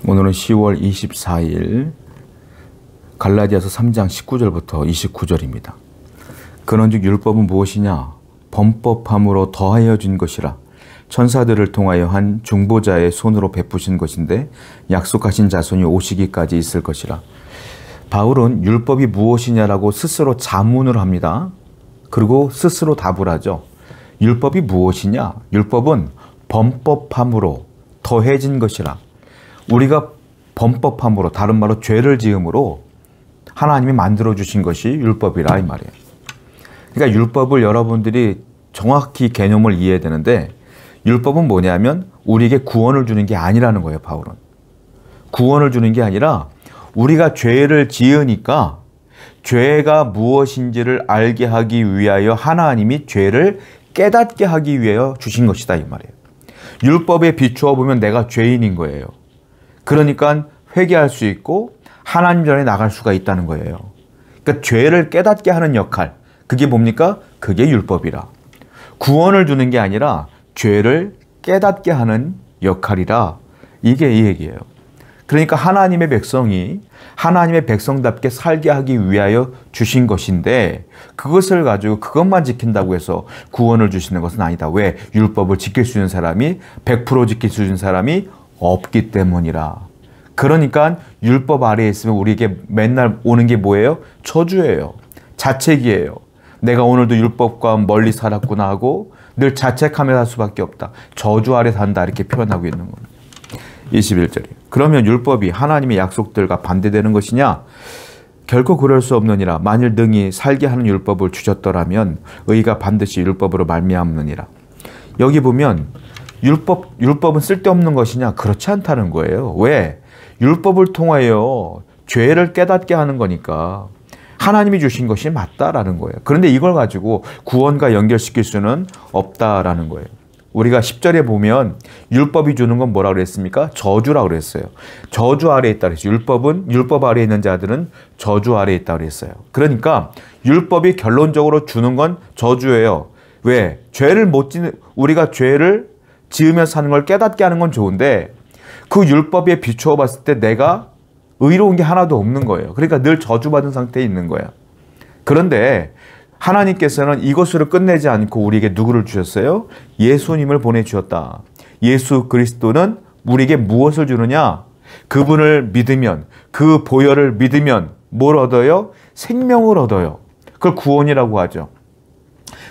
오늘은 10월 24일 갈라디아서 3장 19절부터 29절입니다. 그런즉 율법은 무엇이냐? 범법함으로 더하여 준 것이라. 천사들을 통하여 한 중보자의 손으로 베푸신 것인데 약속하신 자손이 오시기까지 있을 것이라. 바울은 율법이 무엇이냐라고 스스로 자문을 합니다. 그리고 스스로 답을 하죠. 율법이 무엇이냐? 율법은 범법함으로 더해진 것이라. 우리가 범법함으로, 다른 말로 죄를 지음으로 하나님이 만들어 주신 것이 율법이라 이 말이에요. 그러니까 율법을 여러분들이 정확히 개념을 이해해야 되는데, 율법은 뭐냐면 우리에게 구원을 주는 게 아니라는 거예요. 바울은 구원을 주는 게 아니라 우리가 죄를 지으니까 죄가 무엇인지를 알게 하기 위하여 하나님이 죄를 깨닫게 하기 위하여 주신 것이다 이 말이에요. 율법에 비추어 보면 내가 죄인인 거예요. 그러니까 회개할 수 있고 하나님 전에 나갈 수가 있다는 거예요. 그러니까 죄를 깨닫게 하는 역할, 그게 뭡니까? 그게 율법이라. 구원을 주는 게 아니라 죄를 깨닫게 하는 역할이라, 이게 이 얘기예요. 그러니까 하나님의 백성이 하나님의 백성답게 살게 하기 위하여 주신 것인데, 그것을 가지고 그것만 지킨다고 해서 구원을 주시는 것은 아니다. 왜? 율법을 지킬 수 있는 사람이 100% 지킬 수 있는 사람이 없기 때문이라. 그러니까 율법 아래에 있으면 우리에게 맨날 오는 게 뭐예요? 저주예요. 자책이에요. 내가 오늘도 율법과 멀리 살았구나 하고 늘 자책하며 살 수밖에 없다. 저주 아래 산다, 이렇게 표현하고 있는 겁니다. 21절이에요. 그러면 율법이 하나님의 약속들과 반대되는 것이냐? 결코 그럴 수 없느니라. 만일 능히 살게 하는 율법을 주셨더라면 의가 반드시 율법으로 말미암느니라. 여기 보면 율법은 쓸데없는 것이냐? 그렇지 않다는 거예요. 왜? 율법을 통하여 죄를 깨닫게 하는 거니까 하나님이 주신 것이 맞다라는 거예요. 그런데 이걸 가지고 구원과 연결시킬 수는 없다라는 거예요. 우리가 10절에 보면 율법이 주는 건 뭐라고 그랬습니까? 저주라고 그랬어요. 저주 아래에 있다 그랬어요. 율법 아래에 있는 자들은 저주 아래에 있다 그랬어요. 그러니까 율법이 결론적으로 주는 건 저주예요. 왜? 우리가 죄를 지으며 사는 걸 깨닫게 하는 건 좋은데, 그 율법에 비추어 봤을 때 내가 의로운 게 하나도 없는 거예요. 그러니까 늘 저주받은 상태에 있는 거야. 그런데 하나님께서는 이것으로 끝내지 않고 우리에게 누구를 주셨어요? 예수님을 보내주셨다. 예수 그리스도는 우리에게 무엇을 주느냐? 그분을 믿으면, 그 보혈을 믿으면 뭘 얻어요? 생명을 얻어요. 그걸 구원이라고 하죠.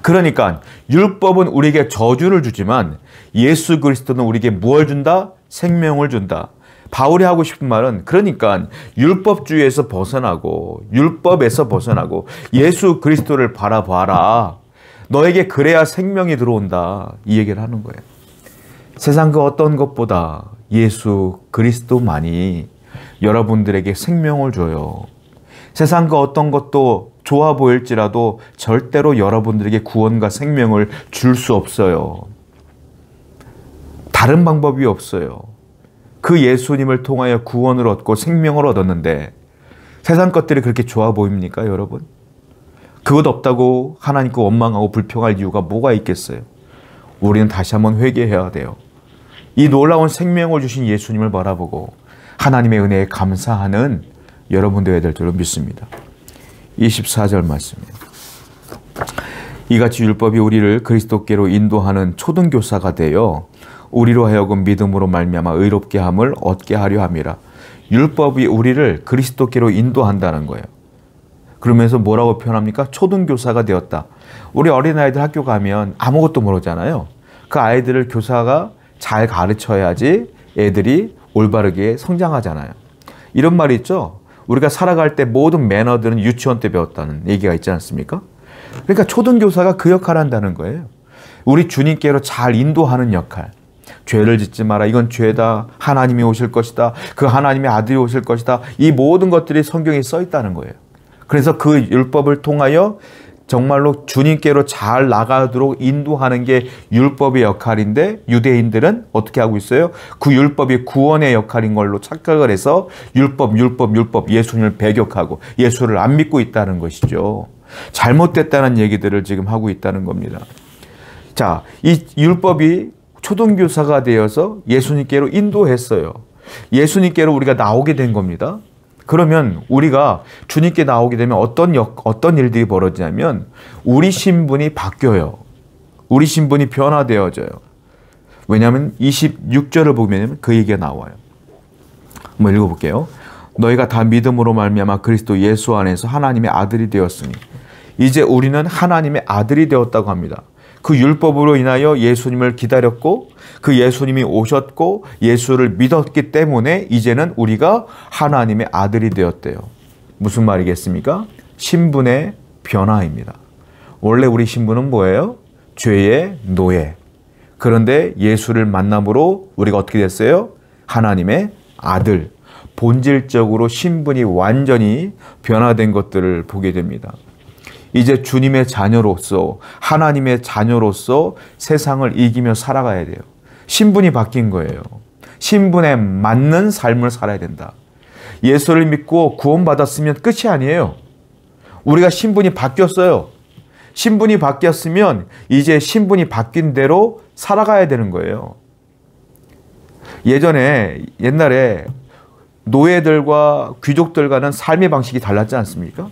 그러니까 율법은 우리에게 저주를 주지만 예수 그리스도는 우리에게 무엇을 준다? 생명을 준다. 바울이 하고 싶은 말은, 그러니까 율법주의에서 벗어나고 율법에서 벗어나고 예수 그리스도를 바라봐라. 너에게 그래야 생명이 들어온다. 이 얘기를 하는 거예요. 세상 그 어떤 것보다 예수 그리스도만이 여러분들에게 생명을 줘요. 세상 그 어떤 것도 좋아 보일지라도 절대로 여러분들에게 구원과 생명을 줄 수 없어요. 다른 방법이 없어요. 그 예수님을 통하여 구원을 얻고 생명을 얻었는데 세상 것들이 그렇게 좋아 보입니까, 여러분? 그것 없다고 하나님께 원망하고 불평할 이유가 뭐가 있겠어요? 우리는 다시 한번 회개해야 돼요. 이 놀라운 생명을 주신 예수님을 바라보고 하나님의 은혜에 감사하는 여러분 되어야 될 줄로 믿습니다. 24절 말씀이에요. 이같이 율법이 우리를 그리스도께로 인도하는 초등교사가 되어 우리로 하여금 믿음으로 말미암아 의롭게 함을 얻게 하려 함이라. 율법이 우리를 그리스도께로 인도한다는 거예요. 그러면서 뭐라고 표현합니까? 초등교사가 되었다. 우리 어린아이들 학교 가면 아무것도 모르잖아요. 그 아이들을 교사가 잘 가르쳐야지 애들이 올바르게 성장하잖아요. 이런 말이 있죠. 우리가 살아갈 때 모든 매너들은 유치원 때 배웠다는 얘기가 있지 않습니까? 그러니까 초등교사가 그 역할을 한다는 거예요. 우리 주님께로 잘 인도하는 역할. 죄를 짓지 마라. 이건 죄다. 하나님이 오실 것이다. 그 하나님의 아들이 오실 것이다. 이 모든 것들이 성경에 써 있다는 거예요. 그래서 그 율법을 통하여 정말로 주님께로 잘 나가도록 인도하는 게 율법의 역할인데, 유대인들은 어떻게 하고 있어요? 그 율법이 구원의 역할인 걸로 착각을 해서 율법 예수님을 배격하고 예수를 안 믿고 있다는 것이죠. 잘못됐다는 얘기들을 지금 하고 있다는 겁니다. 자, 이 율법이 초등교사가 되어서 예수님께로 인도했어요. 예수님께로 우리가 나오게 된 겁니다. 그러면 우리가 주님께 나오게 되면 어떤 일들이 벌어지냐면 우리 신분이 바뀌어요. 우리 신분이 변화되어져요. 왜냐하면 26절을 보면 그 얘기가 나와요. 한번 읽어볼게요. 너희가 다 믿음으로 말미암아 그리스도 예수 안에서 하나님의 아들이 되었으니 이제 우리는 하나님의 아들이 되었다고 합니다. 그 율법으로 인하여 예수님을 기다렸고 그 예수님이 오셨고 예수를 믿었기 때문에 이제는 우리가 하나님의 아들이 되었대요. 무슨 말이겠습니까? 신분의 변화입니다. 원래 우리 신분은 뭐예요? 죄의 노예. 그런데 예수를 만남으로 우리가 어떻게 됐어요? 하나님의 아들. 본질적으로 신분이 완전히 변화된 것들을 보게 됩니다. 이제 주님의 자녀로서 하나님의 자녀로서 세상을 이기며 살아가야 돼요. 신분이 바뀐 거예요. 신분에 맞는 삶을 살아야 된다. 예수를 믿고 구원받았으면 끝이 아니에요. 우리가 신분이 바뀌었어요. 신분이 바뀌었으면 이제 신분이 바뀐 대로 살아가야 되는 거예요. 옛날에 노예들과 귀족들과는 삶의 방식이 달랐지 않습니까?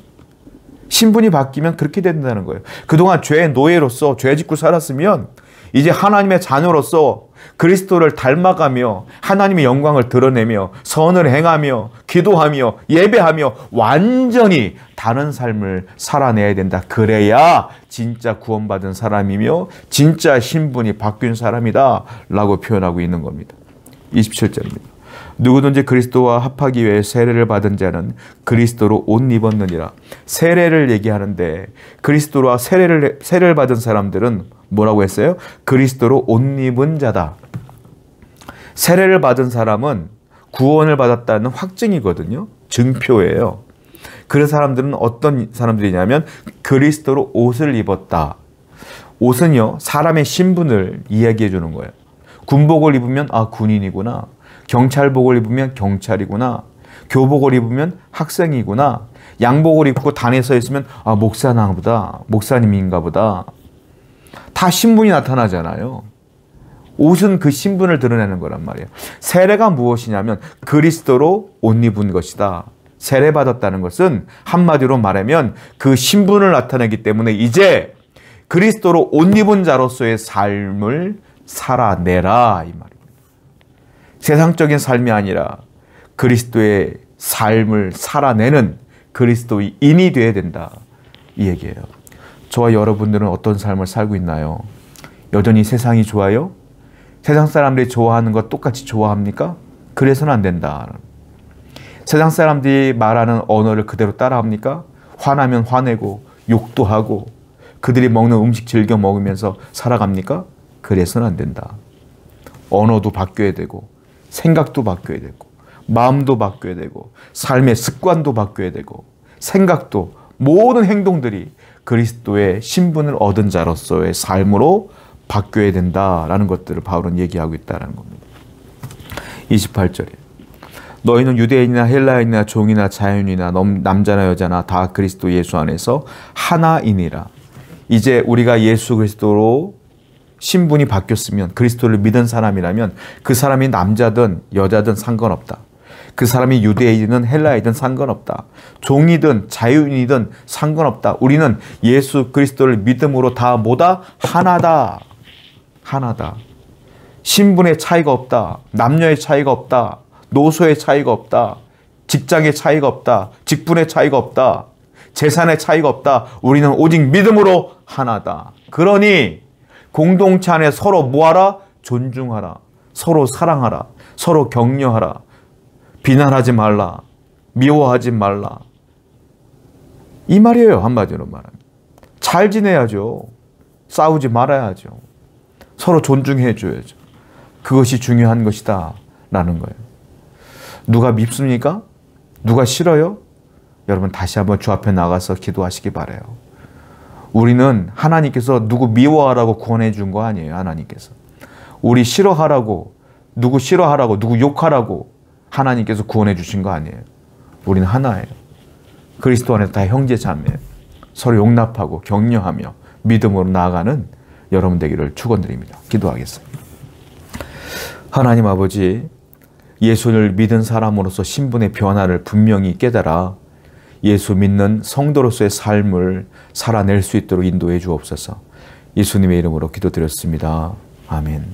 신분이 바뀌면 그렇게 된다는 거예요. 그동안 죄의 노예로서 죄 짓고 살았으면 이제 하나님의 자녀로서 그리스도를 닮아가며 하나님의 영광을 드러내며 선을 행하며 기도하며 예배하며 완전히 다른 삶을 살아내야 된다. 그래야 진짜 구원받은 사람이며 진짜 신분이 바뀐 사람이다 라고 표현하고 있는 겁니다. 27절입니다. 누구든지 그리스도와 합하기 위해 세례를 받은 자는 그리스도로 옷 입었느니라. 세례를 얘기하는데 그리스도와 세례를 받은 사람들은 뭐라고 했어요? 그리스도로 옷 입은 자다. 세례를 받은 사람은 구원을 받았다는 확증이거든요. 증표예요. 그런 사람들은 어떤 사람들이냐면 그리스도로 옷을 입었다. 옷은요, 사람의 신분을 이야기해 주는 거예요. 군복을 입으면 군인이구나. 경찰복을 입으면 경찰이구나. 교복을 입으면 학생이구나. 양복을 입고 단에 서 있으면 목사인가 보다. 목사님인가 보다. 다 신분이 나타나잖아요. 옷은 그 신분을 드러내는 거란 말이에요. 세례가 무엇이냐면 그리스도로 옷 입은 것이다. 세례받았다는 것은 한마디로 말하면 그 신분을 나타내기 때문에 이제 그리스도로 옷 입은 자로서의 삶을 살아내라 이 말입니다. 세상적인 삶이 아니라 그리스도의 삶을 살아내는 그리스도인이 되어야 된다 이 얘기예요. 저와 여러분들은 어떤 삶을 살고 있나요? 여전히 세상이 좋아요? 세상 사람들이 좋아하는 것 똑같이 좋아합니까? 그래서는 안 된다. 세상 사람들이 말하는 언어를 그대로 따라합니까? 화나면 화내고 욕도 하고 그들이 먹는 음식 즐겨 먹으면서 살아갑니까? 그래서는 안 된다. 언어도 바뀌어야 되고 생각도 바뀌어야 되고 마음도 바뀌어야 되고 삶의 습관도 바뀌어야 되고 생각도 모든 행동들이 그리스도의 신분을 얻은 자로서의 삶으로 바뀌어야 된다라는 것들을 바울은 얘기하고 있다는 겁니다. 28절에 너희는 유대인이나 헬라인이나 종이나 자유인이나 남자나 여자나 다 그리스도 예수 안에서 하나이니라. 이제 우리가 예수 그리스도로 신분이 바뀌었으면 그리스도를 믿은 사람이라면 그 사람이 남자든 여자든 상관없다. 그 사람이 유대인이든 헬라이든 상관없다. 종이든 자유인이든 상관없다. 우리는 예수 그리스도를 믿음으로 다 뭐다? 하나다. 하나다. 신분의 차이가 없다. 남녀의 차이가 없다. 노소의 차이가 없다. 직장의 차이가 없다. 직분의 차이가 없다. 재산의 차이가 없다. 우리는 오직 믿음으로 하나다. 그러니 공동체 안에 서로 뭐하라? 존중하라. 서로 사랑하라. 서로 격려하라. 비난하지 말라. 미워하지 말라. 이 말이에요. 한마디로 말하면. 잘 지내야죠. 싸우지 말아야죠. 서로 존중해 줘야죠. 그것이 중요한 것이다 라는 거예요. 누가 밉습니까? 누가 싫어요? 여러분 다시 한번 주 앞에 나가서 기도하시기 바라요. 우리는 하나님께서 누구 미워하라고 구원해 준 거 아니에요. 하나님께서. 우리 싫어하라고 누구 싫어하라고 누구 욕하라고 하나님께서 구원해 주신 거 아니에요. 우리는 하나예요. 그리스도 안에서 다 형제 자매예요. 서로 용납하고 격려하며 믿음으로 나아가는 여러분 되기를 축원드립니다. 기도하겠습니다. 하나님 아버지, 예수를 믿은 사람으로서 신분의 변화를 분명히 깨달아 예수 믿는 성도로서의 삶을 살아낼 수 있도록 인도해 주옵소서. 예수님의 이름으로 기도드렸습니다. 아멘.